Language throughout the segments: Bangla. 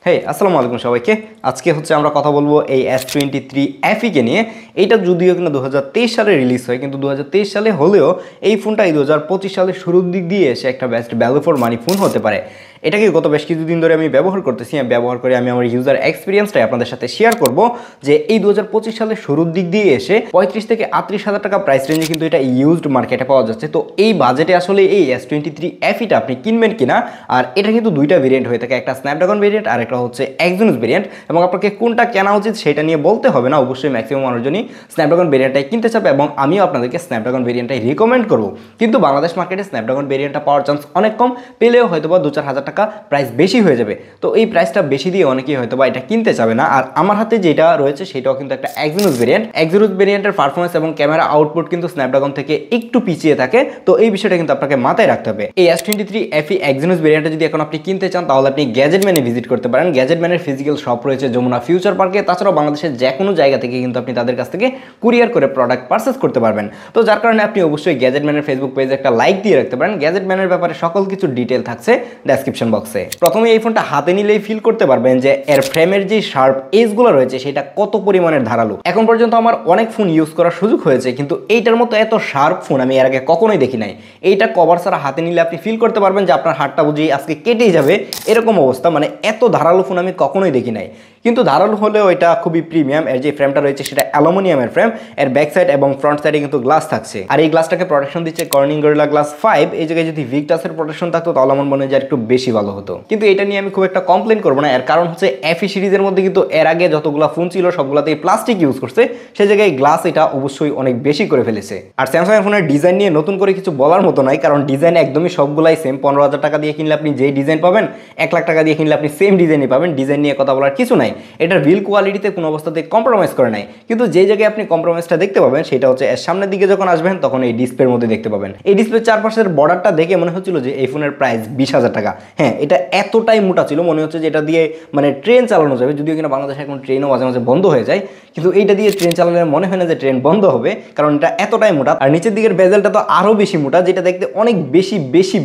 হেই আসসালামু আলাইকুম সবাইকে। আজকে হচ্ছে আমরা কথা বলবো এই S23 FE কে নিয়ে। এইটা যদিও কিনা 2023 সালে রিলিজ হয়, কিন্তু 2023 সালে হলেও এই ফোনটা এই 2025 সালের শুরুর দিক দিয়ে এসে একটা best value for money phone হতে পারে। এটাকে গত বেশ কিছুদিন ধরে আমি ব্যবহার করতেছি। ব্যবহার করে আমি আমার ইউজার এক্সপিরিয়েন্সটাই আপনাদের সাথে শেয়ার করব যে এই 2025 সালের শুরুর দিক দিয়ে এসে 35 থেকে 38 হাজার টাকা প্রাইস রেঞ্জে কিন্তু এটা ইউজড মার্কেটে পাওয়া যাচ্ছে। তো এই বাজেটে আসলে এই S23 FE-টা আপনি কিনবেন কিনা। আর এটা কিন্তু দুইটা ভেরিয়েন্ট হয়ে থাকে, একটা স্ন্যাপড্রাগন ভেরিয়েন্ট আর একটা হচ্ছে এক্সিনোস ভেরিয়েন্ট। এবং আপনাকে কোনটা কেনা উচিত সেটা নিয়ে বলতে হবে না, অবশ্যই ম্যাক্সিমাম মানুষজনই স্ন্যাপড্রাগন ভেরিয়েন্টটাই কিনতে চাবে এবং আমিও আপনাদেরকে স্ন্যাপড্রাগন ভেরিয়েন্টটাই রিকমেন্ড করব। কিন্তু বাংলাদেশ মার্কেটে স্ন্যাপড্রাগন ভেরিয়েন্টটা পাওয়ার চান্স অনেক কম, পেলেও হয়তো বা 2-4 হাজার টাকা প্রাইস বেশি হয়ে যাবে। তো এই প্রাইসটা বেশি দিয়ে অনেকেই হয়তো বা এটা কিনতে চাবে না। আর আমার হাতে যেটা রয়েছে সেটাও কিন্তু একটা এক্সিনোস ভেরিয়েন্ট। এক্সিনোস ভেরিয়েন্টের পারফরমেন্স এবং ক্যামেরা আউটপুট কিন্তু স্ন্যাপড্রাগন থেকে একটু পিছিয়ে থাকে। তো এই বিষয়টা কিন্তু আপনাকে মাথায় রাখতে হবে। এই S23 FE এক্সিনোস ভেরিয়েন্টটা যদি এখন আপনি কিনতে চান তাহলে আপনি গ্যাজেটম্যানে ভিজিট করতে পারেন। গ্যাজেটম্যানের ফিজিক্যাল শপ রয়েছে যমুনা ফিউচার পার্কে। তাছাড়াও বাংলাদেশের যে কোনো জায়গা থেকে কিন্তু আপনি তাদের কাছ থেকে কুরিয়ার করে প্রোডাক্ট পারচেস করতে পারবেন। তো যার কারণে আপনি অবশ্যই গ্যাজেটম্যানের ফেসবুক পেজে একটা লাইক দিয়ে রাখতে পারেন। গ্যাজেটম্যানের ব্যাপারে সকল কিছু ডিটেল থাকছে ডেসক্রিপশন বক্সে। প্রথমে এই ফোনটা হাতে নিলেই ফিল করতে পারবেন যে এর ফ্রেমের যে শার্প এজগুলো রয়েছে সেটা কত পরিমাণের ধারালো। এখন পর্যন্ত আমার অনেক ফোন ইউজ করার সুযোগ হয়েছে, কিন্তু এইটার মতো এত শার্প ফোন আমি এর আগে কখনোই দেখি নাই। এইটা কভার ছাড়া হাতে নিলে আপনি ফিল করতে পারবেন যে আপনার হাতটা বুঝি আজকে কেটেই যাবে, এরকম অবস্থা। মানে এত ধারালো ফোন আমি কখনোই দেখি নাই। কিন্তু ধারালো হলেও এটা খুবই প্রিমিয়াম। এর যে ফ্রেমটা রয়েছে সেটা অ্যালুমিনিয়ামের ফ্রেম। এর ব্যাক সাইড এবং ফ্রন্ট সাইডে কিন্তু গ্লাস থাকছে। আর এই গ্লাসটাকে প্রোটেকশন দিচ্ছে কর্নিং গরিলা গ্লাস 5। এই জায়গায় যদি ভিক্টাসের প্রোটেকশন থাকতো তাহলে আমার মনে হয় যে একটু বেশি ভালো হতো। কিন্তু এটা নিয়ে আমি খুব একটা কমপ্লেন করবো না। এর কারণ হচ্ছে FE সিরিজের মধ্যে কিন্তু এর আগে যতগুলো ফোন ছিল সবগুলোতেই প্লাস্টিক ইউজ করছে, সেই জায়গায় গ্লাস এটা অবশ্যই অনেক বেশি করে ফেলেছে। আর স্যামসাং এর ফোনের ডিজাইন নিয়ে নতুন করে কিছু বলার মতো নাই, কারণ ডিজাইন একদমই সবগুলাই সেম। 15,000 টাকা দিয়ে কিনলে আপনি যেই ডিজাইন পাবেন, 1 লাখ টাকা দিয়ে কিনলে আপনি সেম ডিজাইনই পাবেন। ডিজাইন নিয়ে কথা বলার কিছু নাই। এটার বিল কোয়ালিটিতে কোনো অবস্থাতে কম্প্রোমাইজ করে নাই। কিন্তু যে জায়গায় আপনি কম্প্রোমাইজটা দেখতে পাবেন সেটা হচ্ছে এর সামনের দিকে যখন আসবেন তখন এই ডিসপ্লের মধ্যে দেখতে পাবেন। এই ডিসপ্লের চারপাশের বর্ডারটা দেখে মনে হচ্ছিল যে এই ফোনের প্রাইস 20,000 টাকা। হ্যাঁ, এটা এতটাই মোটা ছিল, মনে হচ্ছে যে এটা দিয়ে মানে ট্রেন চালানো যাবে। যদিও কিনা বাংলাদেশে এখন ট্রেনও মাঝে মাঝে বন্ধ হয়ে যায়, কিন্তু এইটা দিয়ে ট্রেন চালালে মনে হয় না যে ট্রেন বন্ধ হবে, কারণ এটা এতটাই মোটা। আর নিচের দিকের বেজেলটা তো আরো বেশি মোটা, যেটা দেখতে অনেক বেশি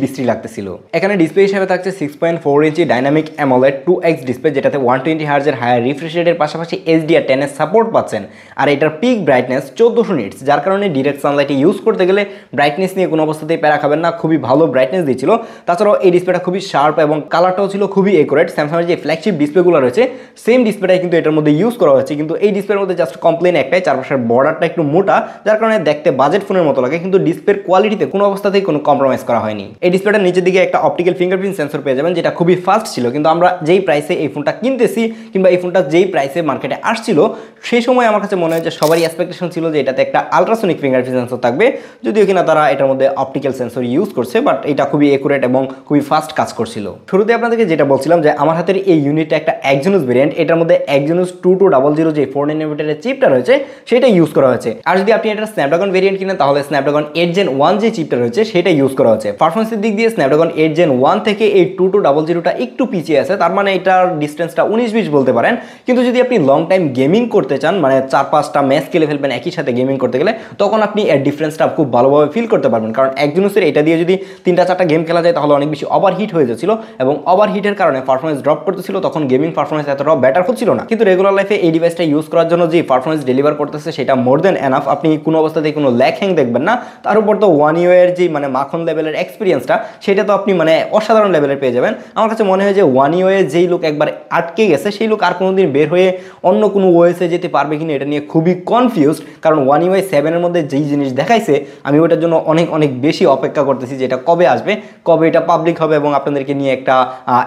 বিশ্রী লাগতেছিল। এখানে ডিসপ্লে হিসেবে থাকছে 6.4 ইঞ্চি ডাইনামিক অ্যামোলেড 2X ডিসপ্লে, যেটাতে 120 হার্জের হায়ার রিফ্রেশ রেটের পাশাপাশি HDR10 এর সাপোর্ট পাচ্ছেন। আর এটার পিক ব্রাইটনেস 1400 নিটস, যার কারণে ডিরেক্ট সানলাইটে ইউজ করতে গেলে ব্রাইটনেস নিয়ে কোনো অবস্থাতেই প্যারা খাবেন না, খুবই ভালো ব্রাইটনেস দিয়েছিল। তাছাড়াও এই ডিসপ্লেটা খুবই শার্প এবং কালারটাও ছিল খুবই একুরেট। স্যামসাংয়ের যে ফ্ল্যাগশিপ ডিসপ্লেগুলো রয়েছে সেম ডিসপ্লেটাই কিন্তু এটার মধ্যে ইউজ করা হয়েছে। কিন্তু এই ডিসপ্লের মধ্যে জাস্ট কমপ্লেন একটাই, চারপাশের বর্ডারটা একটু মোটা, যার কারণে দেখতে বাজেট ফোনের মতো লাগে। কিন্তু ডিসপ্লের কোয়ালিটিতে কোনো অবস্থাতেই কোনো কম্প্রোমাইজ করা হয়নি। এই ডিসপ্লেটার নিচের দিকে একটা অপটিক্যাল ফিঙ্গারপ্রিন্ট সেন্সর পেয়ে যাবেন, যেটা খুবই ফাস্ট ছিল। কিন্তু আমরা যেই প্রাইসে এই ফোনটা কিনতেছি কিংবা এই ফোনটা যেই প্রাইসে মার্কেটে আসছিল সেই সময় আমার কাছে মনে হয় যে সবারই এক্সপেকটেশন ছিল যে এটাতে একটা আলট্রাসোনিক ফিঙ্গারপ্রিন্ট সেন্সর থাকবে, যদিও কিনা তারা এটার মধ্যে অপটিক্যাল সেন্সর ইউজ করছে, বাট এটা খুবই একুরেট এবং খুবই ফাস্ট কাজ করছিল। শুরুতে আপনাদেরকে যেটা বলছিলাম যে আমার হাতের এই ইউনিটটা একটা এক্সিনোস ভেরিয়েন্ট। এটার মধ্যে এক্সিনোস 2200 যে 4 ন্যানোমিটারের চিপটা রয়েছে সেটা ইউজ করা হয়েছে। আর যদি আপনি এটা স্ন্যাপড্রাগন ভেরিয়েন্ট কিনেন তাহলে স্ন্যাপড্রাগন 8 Gen 1 যে চিপটা রয়েছে সেটা ইউজ করা হয়েছে। পারফরমেন্সের দিক দিয়ে স্ন্যাপড্রাগন 8 Gen 1 থেকে এই 2200টা একটু পিছিয়ে আছে, তার মানে এটার ডিস্টেন্সটা 19-20 বলতে পারেন। কিন্তু যদি আপনি লং টাইম গেমিং করতে চান, মানে 4-5টা ম্যাচ খেলে ফেলবেন একই সাথে গেমিং করতে গেলে, তখন আপনি এর ডিফারেন্সটা খুব ভালোভাবে ফিল করতে পারবেন। কারণ এক্সিনোসের এটা দিয়ে যদি 3-4টা গেম খেলা যায় তাহলে অনেক বেশি ওভারহিট হয়ে যাচ্ছিল এবং ওভারহিটের কারণে পারফরমেন্স ড্রপ করতেছিল, তখন গেমিং পারফরমেন্স এতটাও বেটার হচ্ছিল না। কিন্তু রেগুলার লাইফে এই ডিভাইসটা ইউজ করার জন্য যে পারফরমেন্স ডেলিভার করতেছে সেটা মোর দেন এনাফ। আপনি কোনো অবস্থাতেই কোনো ল্যাগ হ্যাং দেখবেন না। তার উপর তো One UI এর যে মানে মাখন লেভেলের এক্সপিরিয়েন্সটা সেটা তো আপনি মানে অসাধারণ লেভেলের পেয়ে যাবেন। আমার কাছে মনে হয় যে One UI এর যেই লোক একবার আটকে গেছে সেই লোক আর কোনোদিন বের হয়ে অন্য কোনো ওএসে যেতে পারবে কিনা এটা নিয়ে খুবই কনফিউজড। কারণ One UI 7 এর মধ্যে যেই জিনিস দেখাইছে আমি ওটার জন্য অনেক বেশি অপেক্ষা করতেছি যে এটা কবে আসবে, কবে এটা পাবলিক হবে এবং আপনাদেরকে নিয়ে একটা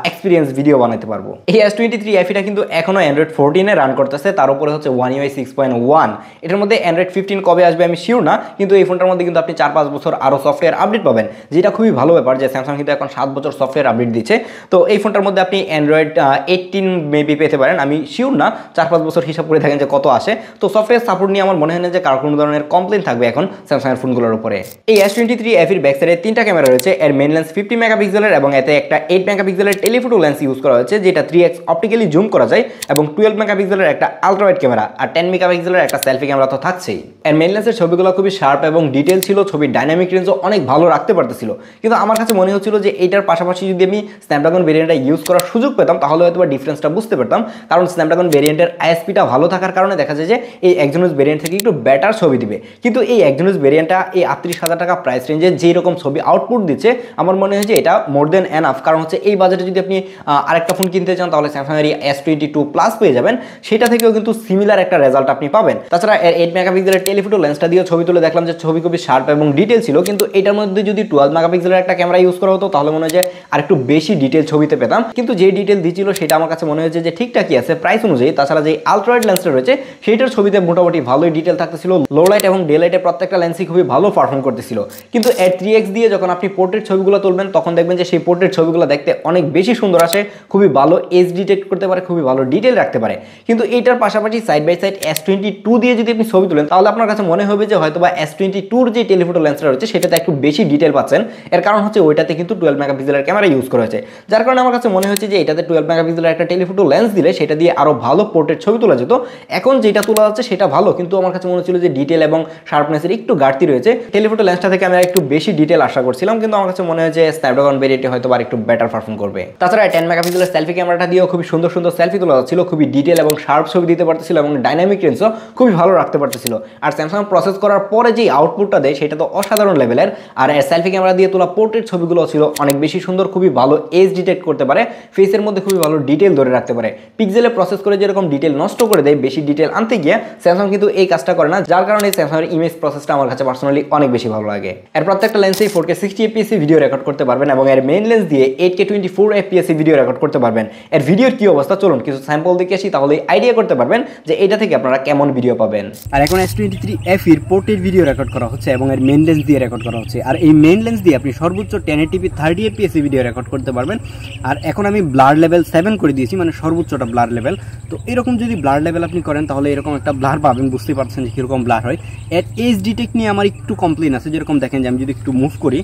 এক্সপিরিয়েন্স ভিডিও বানাতে পারবো। এই S23 FE-টা কিন্তু এখনো Android 14 এ রান করতেছে, তার উপরে হচ্ছে One UI 6.1। এটার মধ্যে Android 15 কবে আসবে আমি শিওর না, কিন্তু এই ফোনটার মধ্যে কিন্তু আপনি 4-5 বছর আরও সফটওয়্যার আপডেট পাবেন, যেটা খুবই ভালো ব্যাপার যে স্যামসাং কিন্তু এখন 7 বছর সফটওয়্যার আপডেট দিচ্ছে। তো এই ফোনটার মধ্যে আপনি Android 18 মেবি পেতে পারেন, আমি শিওর না 4-5 বছর হিসাব করে থাকেন যে কত আসে। তো সফটওয়্যার সাপোর্ট নিয়ে আমার মনে হয় না যে কারো কোনো ধরনের কমপ্লেন থাকবে এখন স্যামসাংয়ের ফোনগুলোর উপরে। এই S23 FE ব্যাক সাইডে 3টা ক্যামেরা রয়েছে। এর মেইন লেন্স 50 মেগাপিক্সেলের এবং এতে একটা 8 মেগাপিক্সেলের টেলিফোটো লেন্স ইউজ করা হয়েছে, যেটা 3x অপটিক্যালি জুম করা যায়, এবং 12 মেগাপিক্সেলের একটা আলট্রা ওয়াইড ক্যামেরা আর 10 মেগাপিক্সেলের একটা সেলফি ক্যামেরা তো থাকছেই। এর মেইন লেন্সের ছবিগুলো খুবই শার্প এবং ডিটেল ছিল, ছবির ডাইনামিক রেঞ্জও অনেক ভালো রাখতে পারতেছিল। কিন্তু আমার কাছে মনে হচ্ছিল যে এইটার পাশাপাশি যদি আমি স্ন্যাপড্রাগন ভেরিয়েন্টটা ইউজ করার সুযোগ পেতাম তাহলে হয়তো ডিফারেন্সটা বুঝতে পারতাম, কারণ স্ন্যাপড্রাগন ভেরিয়েন্টের আইএসপিটা ভালো থাকার কারণে দেখা যায় যে এই এক্সিনোস ভেরিয়েন্ট থেকে একটু বেটার ছবি দিবে। কিন্তু এই এক্সিনোস ভেরিয়েন্টটা এই 38,000 টাকা প্রাইস রেঞ্জে যেই রকম ছবি আউটপুট দিচ্ছে আমার মনে হয় যে এটা মোর দেন এনাফ। কারণ হচ্ছে এই বাজেটে যদি আপনি আরেকটা ফোন কিনতে চান তাহলে স্যামসাংয়ের S22 প্লাস পেয়ে যাবেন, সেটা থেকেও কিন্তু সিমিলার একটা রেজাল্ট আপনি পাবেন। তাছাড়া এর 8 মেগাপিক্সেলের টেলিফোটো লেন্সটা দিয়ে ছবি তুলে দেখলাম যে ছবি খুবই শার্প এবং ডিটেল ছিল, কিন্তু এটার মধ্যে যদি 12 মেগাপিক্সেলের একটা ক্যামেরা ইউজ করা হতো তাহলে মনে হয় যে আরেকটু বেশি ডিটেল ছবিতে পেতাম। কিন্তু যে ডিটেল দিচ্ছিল সেটা আমার কাছে মনে হয়েছে যে ঠিকঠাকই আছে প্রাইস অনুযায়ী। তাছাড়া যে আলট্রা ওয়াইড লেন্সটা রয়েছে সেইটার ছবিতে মোটামুটি ভালোই ডিটেল থাকতেছিল, লো লাইট এবং ডে লাইটে প্রত্যেকটা লেন্সই খুবই ভালো পারফর্ম করতেছিল। কিন্তু এর 3x দিয়ে যখন আপনি পোর্ট্রেট ছবিগুলো তুলবেন তখন দেখবেন যে সেই পোর্ট্রেট ছবিগুলো দেখতে অনেক বেশি সুন্দর আসে, খুবই ভালো এজ ডিটেক্ট করতে পারে, খুবই ভালো ডিটেল রাখতে পারে। কিন্তু এইটার পাশাপাশি সাইড বাই সাইড S22 দিয়ে যদি আপনি ছবি তুলেন তাহলে আপনার কাছে মনে হবে যে হয়তোবা S22 যে টেলিফোটো লেন্সটা রয়েছে সেটাতে একটু বেশি ডিটেল পাচ্ছেন। এর কারণ হচ্ছে ওইটাতে কিন্তু 12 মেগাপিক্সেলের ক্যামেরা ইউজ করা হয়েছে, যার কারণে আমার কাছে মনে হচ্ছে যে এটাতে 12 মেগাপিক্সেলের একটা টেলিফোটো লেন্স দিলে সেটা দিয়ে আরো ভালো পোর্ট্রেট ছবি তোলা যেত। এখন যেটা তোলা যাচ্ছে সেটা ভালো, কিন্তু আমার কাছে মনে হচ্ছিল যে ডিটেল এবং শার্পনেসের একটু ঘাটতি রয়েছে। টেলিফোটো লেন্সটা থেকে আমি একটু বেশি ডিটেল আশা করছিলাম, কিন্তু আমার কাছে মনে হয় যে স্ন্যাপড্রাগন ভেরিয়েন্টে হয়তো আর একটু বেটার পারফর্ম করবে। তাছাড়া 10 মেগাপিক্সেলের সেলফি ক্যামেরাটা দিয়েও খুবই সুন্দর সুন্দর সেলফি তোলা যাচ্ছিল, খুবই ডিটেল এবং শার্প ছবি দিতে পারতেছিল এবং ডাইনামিক রেঞ্জও খুবই ভালো রাখতে পারতেছিল। আর স্যামসাং প্রসেস করার পরে যে আউটপুটটা দেয় সেটা তো অসাধারণ লেভেলের। আর সেলফি ক্যামেরা দিয়ে তোলা পোর্ট্রেট ছবিগুলো ছিল অনেক বেশি সুন্দর, খুবই ভালো এজ ডিটেক্ট করতে পারে, ফেসের মধ্যে খুবই ভালো ডিটেল ধরে রাখতে পারে। পিক্সেলে প্রসেস করে যেরকম ডিটেল নষ্ট করে দেয় বেশি ডিটেল আনতে গিয়ে স্যামসাং কিন্তু এই কাজটা করে না, যার কারণে স্যামসাংয়ের ইমেজ প্রসেসটা আমার কাছে পার্সোনালি অনেক বেশি ভালো লাগে। এর প্রত্যেকটা লেন্সেই 4K 60 fps ভিডিও রেকর্ড করতে পারবেন এবং এর মেইন লেন্স দিয়ে 8K 24 fps ভিডিও রেকর্ড করতে পারবেন। এর ভিডিওর কি অবস্থা চলুন কিছু স্যাম্পল দেখে আসি, তাহলে আইডিয়া করতে পারবেন যে এটা থেকে আপনারা কেমন ভিডিও পাবেন। আর এখন S23 FE এর পোর্ট্রেট ভিডিও রেকর্ড করা হচ্ছে এবং এর মেইন লেন্স দিয়ে রেকর্ড করা হচ্ছে। আর এই মেইন লেন্স দিয়ে আপনি সর্বোচ্চ 1080p 30 fps ভিডিও রেকর্ড করতে পারবেন। আর এখন আমি ব্লার লেভেল 7 করে দিয়েছি, মানে সর্বোচ্চটা ব্লার লেভেল। তো এরকম যদি ব্লার লেভেল আপনি করেন তাহলে এরকম একটা ব্লার পাবেন, বুঝতে পারছেন যে কীরকম ব্লার হয়। এর এজ ডিটেক্ট নিয়ে আমার একটু কমপ্লেন আছে, যেরকম দেখেন যে আমি যদি একটু মুভ করি,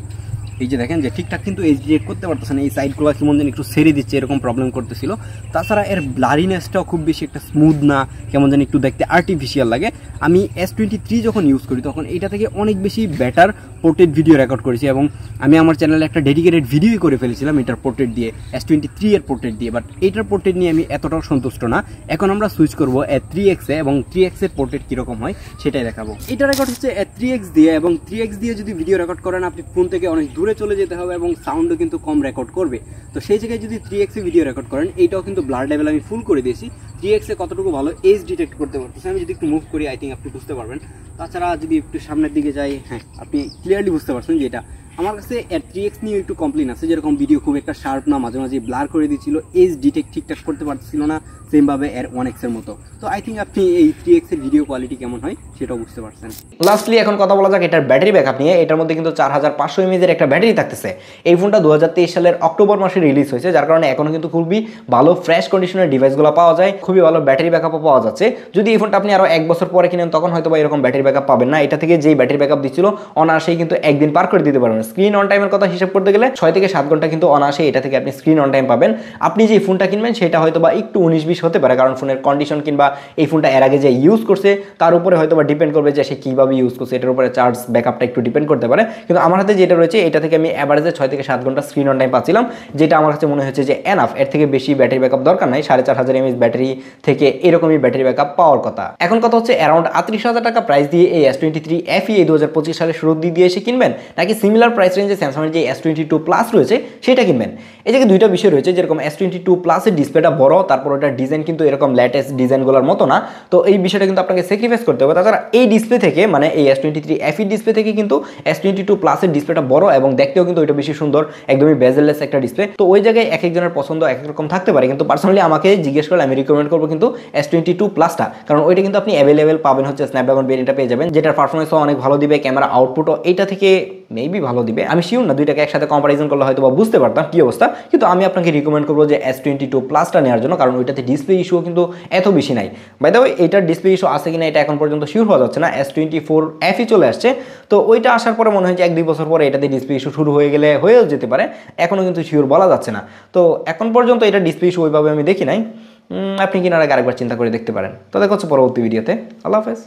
এই যে দেখেন যে ঠিকঠাক কিন্তু এজ ডিটেক্ট করতে পারতেছে না, এই সাইডগুলো কেমন যেন একটু ছেড়ে দিচ্ছে, এরকম প্রবলেম করতেছিল। তাছাড়া এর ব্লারিনেসটাও খুব বেশি একটা স্মুথ না, কেমন যেন একটু দেখতে আর্টিফিশিয়াল লাগে। আমি S23 যখন ইউজ করি তখন এটা থেকে অনেক বেশি বেটার পোর্ট্রেট ভিডিও রেকর্ড করেছি এবং আমি আমার চ্যানেলে একটা ডেডিকেটেড ভিডিওই করে ফেলেছিলাম এটার পোর্ট্রেট দিয়ে, S23 এর পোর্ট্রেট দিয়ে। বাট এইটার পোর্ট্রেট নিয়ে আমি এতটাও সন্তুষ্ট না। এখন আমরা সুইচ করবো 3x এ এবং 3x এর পোর্ট্রেট কীরকম হয় সেটাই দেখাবো। এটা রেকর্ড হচ্ছে 3x দিয়ে, এবং 3x দিয়ে যদি ভিডিও রেকর্ড করেন আপনি ফোন থেকে অনেক দূরে চলে যেতে হবে এবং সাউন্ডও কিন্তু কম রেকর্ড করবে। তো সেই জায়গায় যদি 3x এ ভিডিও রেকর্ড করেন, এইটাও কিন্তু ব্লার লেভেল আমি ফুল করে দিয়েছি। 3x এ কতটুকু ভালো এজ ডিটেক্ট করতে পারতেছে আমি যদি একটু মুভ করি, আই থিঙ্ক আপনি বুঝতে পারবেন। তাছাড়া যদি একটু সামনের দিকে যাই, হ্যাঁ আপনি ক্লিয়ারলি বুঝতে পারছেন যে এটা আমার কাছে এর 3x নিয়ে একটু কমপ্লেন আছে, যেরকম ভিডিও খুব একটা শার্প না, মাঝে মাঝে ব্লার করে দিচ্ছিল, এজ ডিটেক্ট ঠিকঠাক করতে পারছিল না, সেমভাবে এর 1x এর মতো। তো আই থিঙ্ক আপনি এই 3x এর ভিডিও কোয়ালিটি কেমন হয় সেটাও বুঝতে পারছেন। লাস্টলি এখন কথা বলা যাক এটার ব্যাটারি ব্যাকআপ নিয়ে। এটার মধ্যে কিন্তু 4500 mAh এর একটা ব্যাটারি থাকতেছে। এই ফোনটা 2023 সালের অক্টোবর মাসে রিলিজ হয়েছে, যার কারণে এখনো কিন্তু খুবই ভালো ফ্রেশ কন্ডিশনের ডিভাইসগুলো পাওয়া যায়, খুবই ভালো ব্যাটারি ব্যাকআপও পাওয়া যাচ্ছে। যদি এই ফোনটা আপনি আরো 1 বছর পরে কিনেন তখন হয়তো বা এরকম ব্যাটারি ব্যাকআপ পাবেন না। এটা থেকে যেই ব্যাটারি ব্যাকআপ দিচ্ছিল অনায়াসেই কিন্তু একদিন পার করে দিতে পারবেন। স্ক্রিন অন টাইমের কথা হিসাব করতে গেলে 6 থেকে 7 ঘন্টা কিন্তু অনায়াসে এটা থেকে আপনি স্ক্রিন অন টাইম পাবেন। আপনি যে ফোনটা কিনবেন সেটা হয়তো বা একটু 19-20 হতে পারে, কারণ ফোনের কন্ডিশন কিংবা এই ফোনটা এর আগে যে ইউজ করছে তার উপরে হয়তো বা ডিপেন্ড করবে যে সে কীভাবে ইউজ করছে, এটার উপরে চার্জ ব্যাকআপটা একটু ডিপেন্ড করতে পারে। কিন্তু আমার হাতে যেটা রয়েছে এটা থেকে আমি অ্যাভারেজে 6 থেকে 7 ঘন্টা স্ক্রিন অন টাইম পাচ্ছিলাম, যেটা আমার কাছে মনে হচ্ছে যে এনাফ। এর থেকে বেশি ব্যাটারি ব্যাকআপ দরকার নাই, 4500 mAh ব্যাটারি থেকে এরকমই ব্যাটারি ব্যাকআপ পাওয়ার কথা। এখন কথা হচ্ছে অ্যারাউন্ড 38,000 টাকা প্রাইস দিয়ে এই S23 FE এই 2025 সালে শুরুর দিক দিয়ে এসে কিনবেন, নাকি সিমিলার প্রাইস রেঞ্জে স্যামসাংয়ের যে S22 প্লাস রয়েছে সেটা কিনবেন। এই জায়গায় দুইটা বিষয় রয়েছে, যেরকম S22 প্লাসের ডিসপ্লেটা বড়, তারপর ওটার ডিজাইন কিন্তু এরকম লেটেস্ট ডিজাইনগুলোর মতো না, তো এই বিষয়টা কিন্তু আপনাকে স্যাক্রিফাইস করতে হবে। তাছাড়া এই ডিসপ্লে থেকে, মানে এই S23 FE ডিসপ্লে থেকে কিন্তু S22 প্লাসের ডিসপ্লেটা বড় এবং দেখতেও কিন্তু ওইটা বেশি সুন্দর, একদমই বেজেললেস একটা ডিসপ্লে। তো ওই জায়গায় এক একজনের পছন্দ এক এক রকম থাকতে পারে, কিন্তু পার্সোনালি আমাকে জিজ্ঞেস করলে আমি রিকমেন্ড করবো কিন্তু S22 প্লাসটা, কারণ ওইটা কিন্তু আপনি অ্যাভেলেবেল পাবেন হচ্ছে স্ন্যাপড্রাগন ভেরিয়েন্টটা পেয়ে যাবেন, যেটার পারফরমেন্সও অনেক ভালো দিবে, ক্যামেরা আউটপুটও এইটা থেকে মেবি ভালো দিবে, আমি শিওর না, দুইটাকে একসাথে কম্পারিজন করলে হয়তো বা বুঝতে পারতাম কি অবস্থা। কিন্তু আমি আপনাকে রিকমেন্ড করবো যে S22 প্লাসটা নেওয়ার জন্য, কারণ ওইটাতে ডিসপ্লে ইস্যু কিন্তু এত বেশি নাই। বাই দ্য ওয়ে এটার ডিসপ্লে ইস্যু আছে কিনা এটা এখন পর্যন্ত শিওর হওয়া যাচ্ছে না, S24 FE চলে আসছে, তো ওইটা আসার পরে মনে হয় যে 1-2 বছর পরে এটাতে ডিসপ্লে ইস্যু শুরু হয়ে গেলে হয়েও যেতে পারে, এখনও কিন্তু শিওর বলা যাচ্ছে না। তো এখন পর্যন্ত এটা ডিসপ্লে ইস্যু ওইভাবে আমি দেখি নাই, আপনি কিনার আগে আরেকবার চিন্তা করে দেখতে পারেন। তো দেখা হচ্ছে পরবর্তী ভিডিওতে, আল্লাহ হাফেজ।